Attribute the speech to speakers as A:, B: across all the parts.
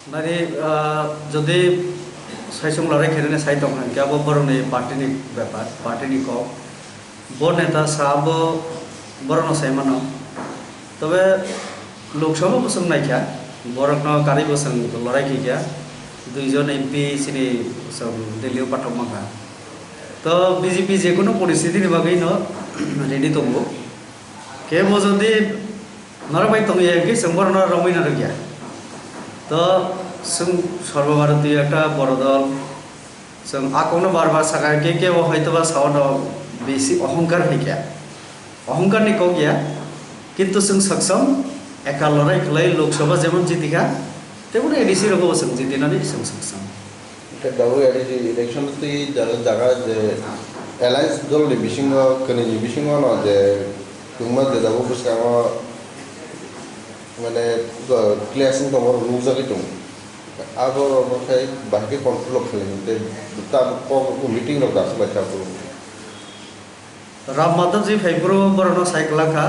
A: Nari যদি সাইসং লড়াই খেলে সাই দং কেবো বরং পার্টিনি ব্যাপার পার্টিনি কক বড় নেতা সাব বড় সাই মানো তবে লোকসভা বসং নাইখা বড় কারি বসং লড়াই খেয়া দুইজন এমপি সিনি দিল্লিও পাঠক মাখা তো বিজেপি যে কোনো পরিস্থিতির বাকি রেডি দंग কেবো যদি নরবাই দं কি সম্বর রমিনা গিয়া তো সর্বভারতীয় একটা বড় দল আকনো বারবার সাকার কে হয়তো বা সাউন্ড বেশি অহংকার হইয়া অহংকার নিকো গিয়া কিন্তু সক্ষম একা লড়াই খেলাই লোকসভা যেমন জিতিকা তেমন এডিসি রকম জিতিনানি সক্ষম
B: দাবো এডিসি ইলেকশন তুই জায়গা যে এলায়েন্স দল বিশিঙ্গ কনিজি বিশিঙ্গ ন যে তোমার যে দাবো বুঝকাম মানে ক্লাসিং তোমার নুজাকি দं আগর ওখানে বাকি কন্ট্রোল খালামতে তা মিটিং ন দাস বাচ্চা পুরো
A: রাম মাধব জি ফাইব্রো বরণ সাইকেলাকা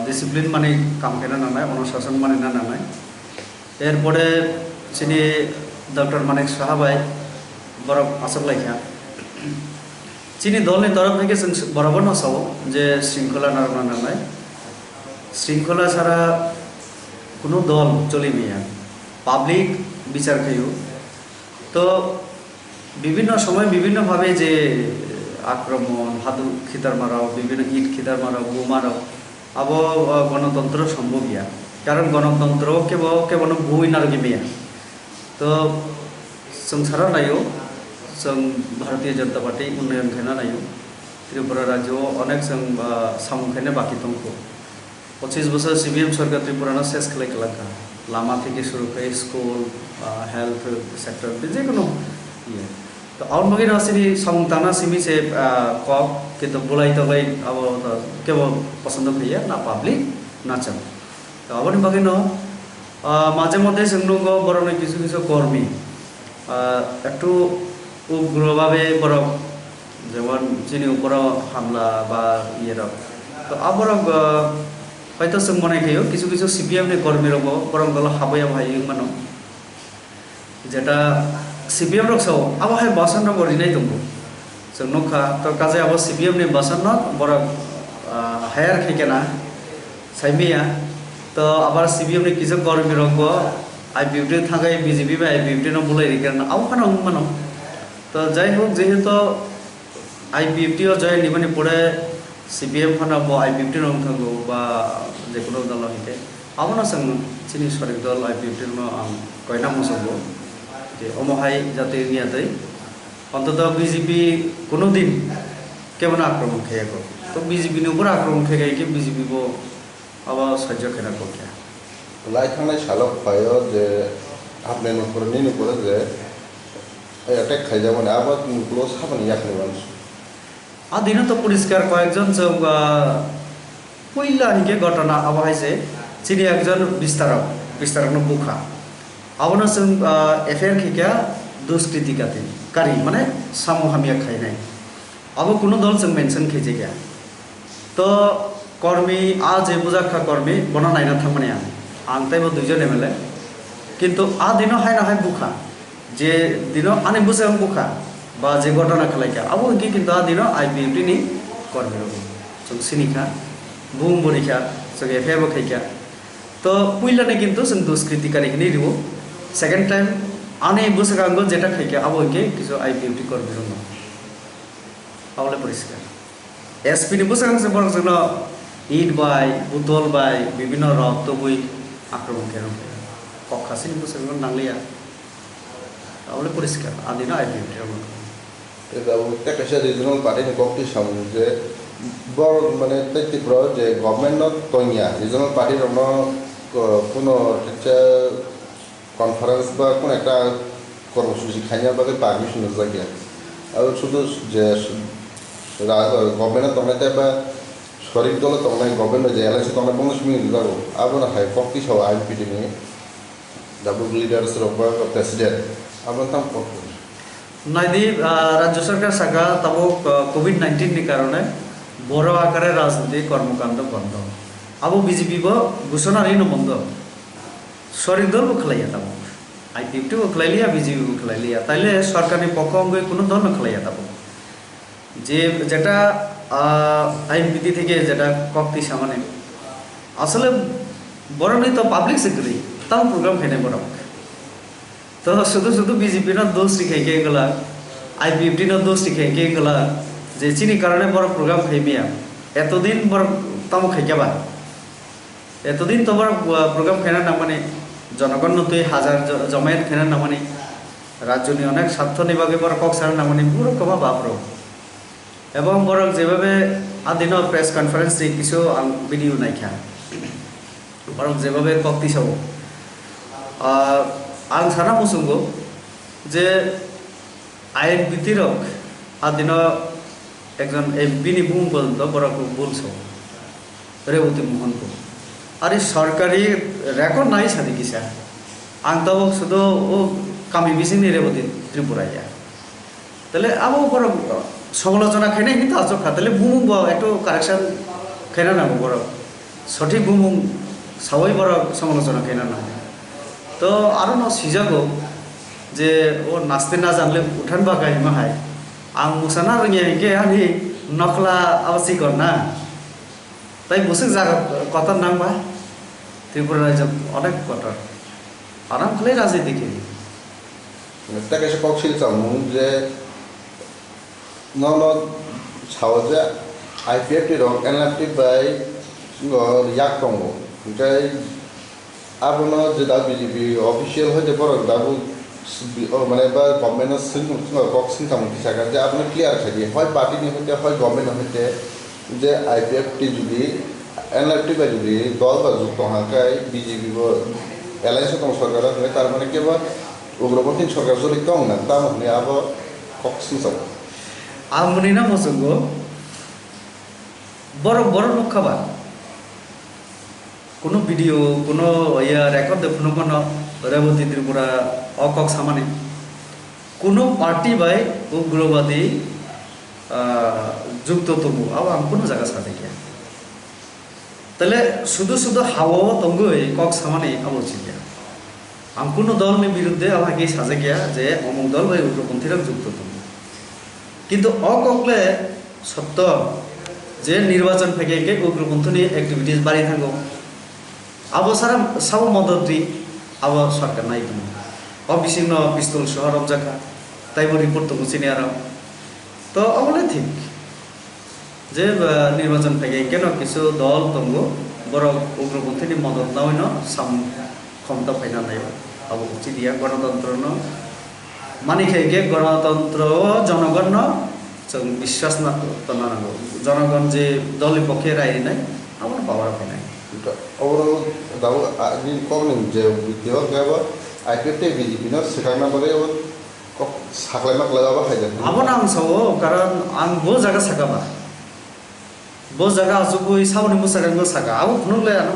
A: ডিসিপ্লিন মানে কাম কেনা নানায় অনুশাসন মানে না নানায় এরপরে চিনি ডক্টর মানিক সাহাবাই বরফ আসল লাইখা চিনি দলনি তরফ থেকে বরাবর নাসাও যে শৃঙ্খলা নাড়া নানায় শৃঙ্খলা ছাড়া কোনো দল চলে মিয়া পাবলিক বিচার খাইও তো বিভিন্ন সময় বিভিন্নভাবে যে আক্রমণ হাতু খিতার মারাও বিভিন্ন ইট খিতার মারাও বোমারাও আবো গণতন্ত্র সম্ভব ইয়া কারণ গণতন্ত্র কেবল বই নারকি মিয়া তো সংসারা নাইও ভারতীয় জনতা পার্টি উন্নয়न খাইনা নাইও ত্রিপুরা রাজ্য অনেক সামুখাইনে বাকি দं 25 বছর সিবিএম সরকার ত্রিপুরা শেষ খেলাই খেলাকা লামা থেকে শুরু করে স্কুল হেলথ সেক্টর যে কোনো ইয়ে তো আর মগে আসিনি সংতানা সিমি সে কক কিন্তু বলাই তলাই अब কেবল পছন্দ খাইয়া না পাবলিক না চাম তো আবার বাকি মাঝে মধ্যে সংনগ বড় কিছু কিছু কর্মী একটু উগ্রভাবে বড় যেমন চিনি উপর হামলা বা ইয়ের তো আবার হয়তো মনে খাইও কিছু কিছু সিপিএম নি কর্মী রব বরং দল হাবাইয়া ভাই মানো যেটা সিপিএম রক সাও আবো হাই বাসন রব রিনাই দं নখা তো কাজে আবো সিপিএম নি বাসন বড় হায়ার খাইকেনা সাইমিয়া তো আবার সিপিএম নি কিছু কর্মী রক আইপিএফটি থাকাই বিজেপি বা আইপিএফটি ন বলাই রিকেন আবো খানা মানো তো যাই হোক যেহেতু আইপিএফটি জয় নিবানি পড়ে সিপিএম ফানা আইপিএফটি রং থাকো বা যে কোনো দল হইতে আবনা চিনি সরিক দল আইপিএফটি কয়না মসবো যে অমহাই যাতে নিয়াতে অন্তত বিজেপি কোনো দিন কেমন আক্রমণ খেয়ে তো বিজেপি উপর আক্রমণ খেয়ে কি বিজেপি আবার সহ্য খেলা করছে
B: লাইখানায় সালক পায় যে আপনি নুপুরে যে অ্যাটাক খাই যাবেন আবার নুপুর সাবানি ইয়াখনি মানুষ
A: আদিন তো পরিষ্কার কয়েকজন পইলা হিকে ঘটনা আবহাইছে চিনি একজন বিস্তারক বুখা আবনা এফআইআর খেকা দুষ্কৃতিকাতে কারি মানে সামহামিয়া খাই নাই আবো কোনো দল মেনশন খেয়েছে গিয়া তো কর্মী যে বুঝাখা কর্মী বনা নাইনা থাকমানে আং তাইব দুইজন এমএলএ কিন্তু দিনও হাই না হাই বুখা যে দিনও আনে বুঝে বুখা বা যে ঘটনা খেলাইকা আবো কি কিন্তু দিনও আইপিএফটি নি কর্মী রব সিনিখা বুম বনিখা এফআইআর খাইকা তো পুইলানে কিন্তু দুষ্কৃতিকারী দিব সেকেন্ড টাইম আনে বুঝাঙ্গ যেটা খাইকা আবো কিছু আইপিএফটি কর্মী রব আবলে পরিষ্কার এসপি নি বুঝাঙ্গ বরং ইট বাই বুতল বাই বিভিন্ন রক্ত বই আক্রমণ কেন কক্ষাসিনি বুঝাঙ্গ নাংলিয়া আবলে পরিষ্কার আদিনা আইপিএফটি
B: একটা রিজনাল পার্টি কক্টি সামনে যে বড় মানে ত্রিপুরা যে গভর্নমেন্ট তৈয়া রিজনাল পার্টির কোনো একটা কনফারেন্স বা কোনো একটা কর্মসূচি খাইয়া বাদে পারমিশন জায়গা আর শুধু যে গভর্নমেন্ট তংনাইতে বা শরিক দল তংনাই গভর্নমেন্ট যে এলআইসি তংনাই 15 মিনিট যাবো আবার হাই কক্টি সহ আইপিটি নিয়ে ডাবল লিডার্স প্রেসিডেন্ট আবার তাম
A: নাইদি রাজ্য সরকার শাখা তব কোভিড-19 নি কারণে বড় আকারে রাজনীতি কর্মকাণ্ড বন্ধ আবো বিজেপি ঘোষণা বন্ধ শরিক দল খেলাইয়া তাবো IPFT খেলাইলিয়া বিজেপি খেলাইলিয়া তাইলে সরকারি পক্ষ অঙ্গে কোনো দল খেলাইয়া তাবো যে যেটা আইন বিধি থেকে যেটা কক্তি সামানে আসলে বড় নেই তো পাবলিক সেক্টরি তাও প্রোগ্রাম খেয়ে বড় তো শুধু শুধু বিজেপি না দোষ শিখে কে গেলা IPFT না দোষ শিখে কে গেলা যে চিনি কারণে বড় প্রোগ্রাম খেয়ে এতদিন বড় তাও খাইকাবা এতদিন তো বড় প্রোগ্রাম খেয়ে না মানে জনগণ তুই হাজার জমায়েত খেয়ে না মানে রাজ্য নিয়ে অনেক স্বার্থ নিবাগে বড় কক সার না মানে পুরো কমা বাপর এবং বরং যেভাবে আদিন প্রেস কনফারেন্স কিছু ভিডিও নাই খা বরং যেভাবে কক্তি সব आं साना मुसुंगो जे आयेन बितिरक आदिन एकजन MP नि बुं पर्यन्त बरको बोलछो रेवती मोहन को आरे सरकारी रेकर्ड नाई सादि किसा आं तो शुधु ओ कामी बिसिनि रेवती त्रिपुराया তাহলে আবো বড় সমালোচনা খেনে কিন্তু আছো খাতালে বুমুং একটু কারেকশন খেনা না বড় সঠিক বুমুং সবাই বড় সমালোচনা খেনা না তো আরো না সিজাগো যে ও নাচতে না জানলে উঠান বাগাই মাহাই আং মুসানা রঙিয়ে গে আনি নকলা আবাসি কর না তাই বসে জায়গা কথার নাম বা ত্রিপুরা রাজ্য অনেক কটর আরাম খালে রাজনীতি খেলি
B: তাকে সে কক্সিল চামু যে ন সাওজে IPFT রং এনএফটি বাই ইয়াক দङ ओमफ्राय आबोनो जे दा बिजेपि अफिसियेल हयते बर दाबो माने बा गभर्नमेन्ट सिंह कक्सिन थाम किसागा जे आपने क्लियर थाकि হয় पार्टी नि हयते হয় गभर्नमेन्ट हयते जे IPFT जुदि एनएफटी बाय जुदि दल बा जुक्त हाकाय बिजेपि बो एलायन्स दङ सरकार हय तार माने केबा उग्रपन्थी सरकार जलि दङ ना ता माने आबो कक्सिन सब
A: आमनि ना मसंगो বড় বড় লোক খাবার কোনো ভিডিও কোনো ইয়া রেকর্ড দেখুন কোনো রেবতী ত্রিপুরা অকক সামানে কোনো পার্টি বাই উগ্রবাদী যুক্ত তবু আবার আমি কোনো জায়গা সাথে গিয়া তাহলে শুধু শুধু হাওয়া তঙ্গু কক সামানে আবার চিন্তা আমি কোনো দলের বিরুদ্ধে আমাকে সাজে গিয়া যে অমুক দল বাই উগ্রপন্থীরা যুক্ত তবু কিন্তু অককলে সত্য যে নির্বাচন থেকে উগ্রপন্থী অ্যাক্টিভিটিস বাড়ি থাকো আবো সারা সব মদত দি আবো সরকার নাই তুমি অবিচ্ছিন্ন পিস্তল সহ রবজাকা তাই রিপোর্ট তো বুঝিনি আর তো অবলে ঠিক যে নির্বাচন থেকে কেন কিছু দল তঙ্গ বড় উগ্রপন্থী মদত না হইন সাম ক্ষমতা ফাইনা নাই আবো বুঝি দিয়া গণতন্ত্র মানি খেয়ে গণতন্ত্র জনগণ বিশ্বাস না জনগণ যে দলের পক্ষে রায় নাই আমার পাওয়ার ফাইনাই
B: overall daw ni kong je video gaba IPFT BJP no sekarang pare kok saklai mak laga ba khaja
A: abon ang sawo karon ang bo jaga saka ba bo jaga asugui sauni musagang go saka abu phunung le ano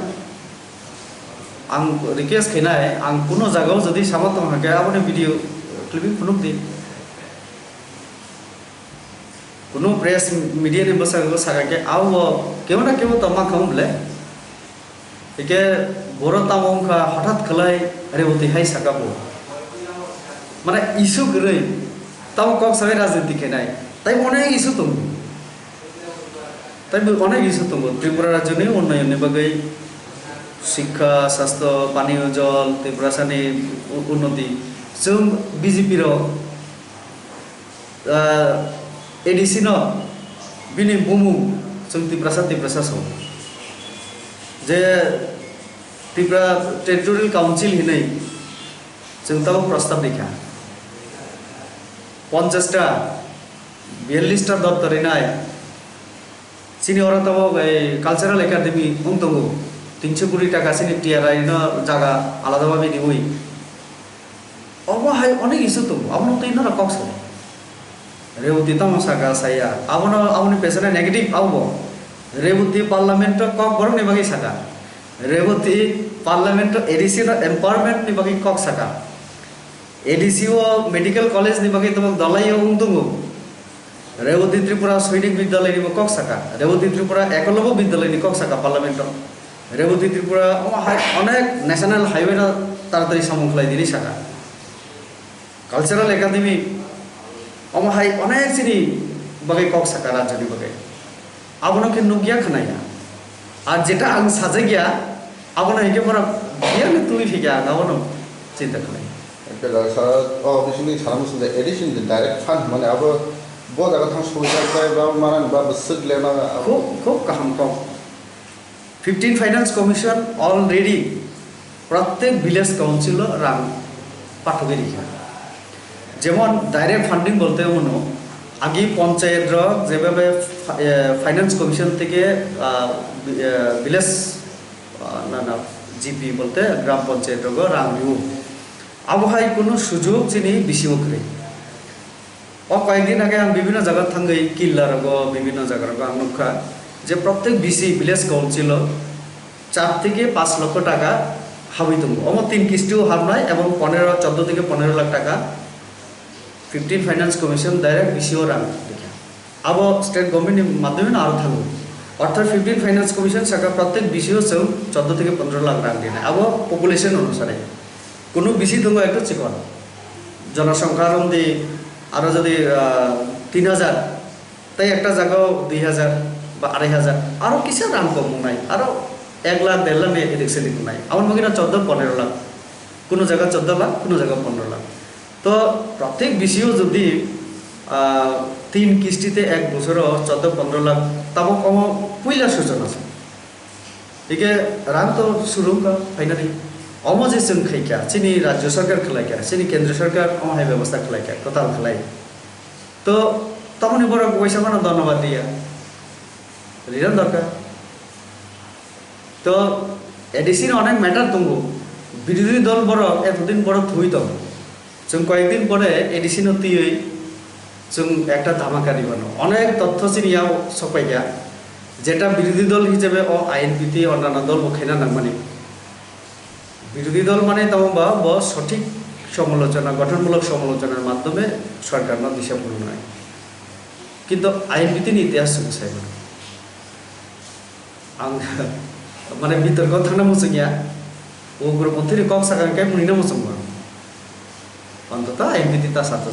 A: ang request khinai ang kuno jagao jodi samatong hake abone video clipping phunuk di kuno press media ni musagang go saka ke awo kemana kemo tama khamble একে বড় তামংখা হঠাৎ খেলাই Rebati high সাকাবো মানে issue করে তাও cock সবাই রাজনীতি খেনাই তাই অনেক ইস্যু তঙ্গ তাই অনেক ইস্যু তঙ্গ ত্রিপুরা রাজ্য নিয়ে উন্নয়নের বাকে শিক্ষা স্বাস্থ্য পানীয় জল ত্রিপুরা সানি উন্নতি जों বিজেপির এডিসি ন বিনি বুমু जों ত্রিপুরা সব যে ত্রিপুরা টেরিটোরিয়াল কাউন্সিল হিनै जों তাও প্রস্তাব দেখা 50টা 42টা দপ্তরে নাই চিনি ওরা তাও কালচারাল একাডেমি দङ 300 কোটি টাকা চিনি টিআরআই ন জায়গা আলাদাভাবে দিবই অবহাই অনেক ইস্যু তো আপনি তো ইনারা কক্স রেবতী তামসাকা সাইয়া আপনি পেছনে নেগেটিভ আবো রেবতী পার্লামেন্ট কক বরং নিবাগি সাকা রেবতী পার্লামেন্ট এডিসি এম্পাওয়ারমেন্ট নিবাগি কক সাকা এডিসিও মেডিকেল কলেজ নিবাগি তোমাক দলাই দङ রেবতী ত্রিপুরা সৈনিক বিদ্যালয় নিব কক সাকা রেবতী ত্রিপুরা একলব্য বিদ্যালয় নি কক সাকা পার্লামেন্ট রেবতী ত্রিপুরা অনেক ন্যাশনাল হাইওয়ে তাড়াতাড়ি সামুখলাই দিলি সাকা কালচারাল একাডেমি অমহাই অনেক চিনি বাগে কক সাকা রাজ্যনি বাগে আবনো কে নুগিয়া খানাইয়া আর যেটা আং সাজে গিয়া আবনো হেকে পরা বিয়া তুই ফিগা আবনো চিন্তা খানাই
B: Kalau saya di sini salam sudah edition the direct fund mana apa buat agak thang sudah saya bawa mana bawa besar lena
A: খুব খুব কাহাম কম 15 ফাইন্যান্স কমিশন অলরেডি প্রত্যেক ভিলেজ কাউন্সিল রাং পাঠকে রেখা যেমন ডাইরেক্ট ফান্ডিং বলতে মনে আগে পঞ্চায়েত যেভাবে ফাইন্যান্স কমিশন থেকে ভিলেজ না না জিপি বলতে গ্রাম পঞ্চায়েত রাং দিও আবহাওয়ায় কোনো সুযোগ যিনি বেশি ওখরে কয়েকদিন আগে আমি বিভিন্ন জায়গায় থাঙ্গই কিল্লার বিভিন্ন জায়গার নুখা যে প্রত্যেক বিসি ভিলেজ কাউন্সিল 4 থেকে 5 লক্ষ টাকা হাবি তুঙ্গ আমার 3 কিস্তিও হাবনায় এবং 14 থেকে 15 লাখ টাকা 15 ফাইন্যান্স কমিশন ডাইরেক্ট বিসিও রান দেখে আবো স্টেট গভর্নমেন্টের মাধ্যমে আরও থাকবো অর্থাৎ 15 ফাইন্যান্স কমিশন শাখা প্রত্যেক বিসিও 14 থেকে 15 লাখ টাকা দিয়ে আবো পপুলেশন অনুসারে কোনো বেশি দঙ্গ একটু চিকন জনসংখ্যার মধ্যে আরও যদি 3000 তাই একটা জায়গাও 2000 বা 2500 আরও কিছু রান কম নাই আরও 1 লাখ 1.5 লাখ এদিকে দিক নাই আমার মনে 14-15 লাখ কোনো জায়গা 14 লাখ কোনো জায়গা 15 লাখ তো প্রত্যেক বিসিও যদি 3 কিস্তিতে 1 বছর 14-15 লাখ তাও কম পয়লা সূচনা আছে একে রান তো শুরু ফাইনালি অমজে जों खायखा চিনি রাজ্য সরকার খেলাইকা চিনি কেন্দ্র সরকার অমাহাই ব্যবস্থা খেলাইকা টোটাল খেলাই তো তখন বড় পয়সা মানে ধন্যবাদ দিয়া রিটার্ন দরকার তো এডিসিন অনেক ম্যাটার দঙ্গ বিরোধী দল বড় এতদিন বড় থুই তো जों কয়েকদিন পরে এডিসিন অতিই जों একটা ধামাকারি বানো অনেক তথ্য চিনিয়াও সপাইয়া যেটা বিরোধী দল হিসেবে আইএনপিটি অন্যান্য দল খেনা নামানি বিরোধী দল মানে তাও সঠিক সমালোচনা গঠনমূলক সমালোচনার মাধ্যমে সরকার না দিশাপূর্ণ নয় কিন্তু আইনবিধি ইতিহাস শুনছে মানে বিতর্ক থানা মুসে গিয়া ওগুলোর মধ্যে কক সাকাঙ্কায় মুড়ি না মুসুম অন্তত আইনবিধি তার সাথে